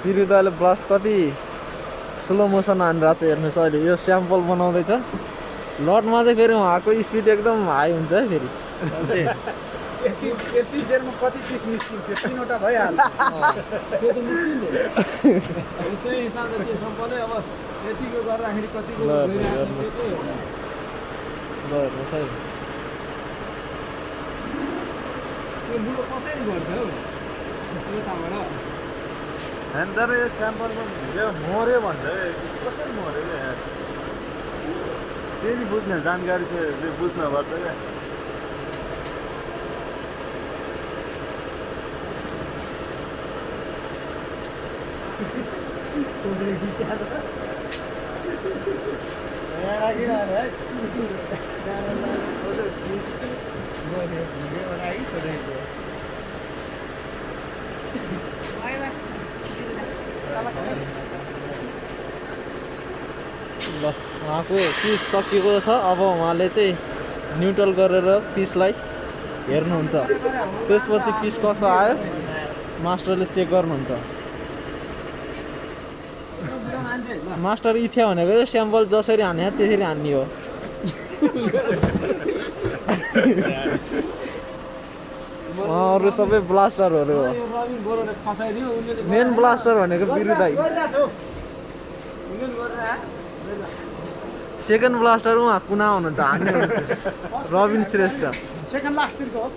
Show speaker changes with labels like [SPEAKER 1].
[SPEAKER 1] बिरुदाले blast कति slow motion हानिरहेको छ हेर्नुहोस् अहिले यो स्याम्पल बनाउँदैछ लटमा चाहिँ फेरि उहाँको स्पिड एकदम हाई हुन्छ है फेरि
[SPEAKER 2] यति देरमा कति पिस निस्किन्थ्यो 3वटा भइहाल्छ
[SPEAKER 3] त्यो त निस्किन्छ त्यही हिसाबले त्यो सम्पले अब यतिको गर्दाखेरि कतिको
[SPEAKER 1] हेर्नुहोस् है
[SPEAKER 3] त्यो बुलो कसरी गर्छ हौ यताबाट
[SPEAKER 2] हेन्डर यो स्याम्पलमा भिडियो मऱ्यो भन्छ कसरी मऱ्यो क्या यार त्यही बुझ्ने जानकारी चाहिँ बुझ्नुपर्छ क्या
[SPEAKER 1] ल उहाँको पिस सकिएको छ अब उहाँले चाहिँ न्युट्रल गरेर पिसलाई हेर्नुहुन्छ त्यसपछि पिस कस्तो आयो मास्टरले चेक गर्नुहुन्छ मास्टर इच्छा भनेको चाहिँ स्याम्पल जसरी हाने त्यसरी हान्ने हो अरू सबै ब्लास्टरहरू हो मेन ब्लास्टर भनेको बिरुदाई सेकेन्ड ब्लास्टर उहाँ कुना हुनुहुन्छ हान्ने हुनुहुन्छ रबिन श्रेष्ठ
[SPEAKER 2] सेकेन्ड लास्टतिरको हो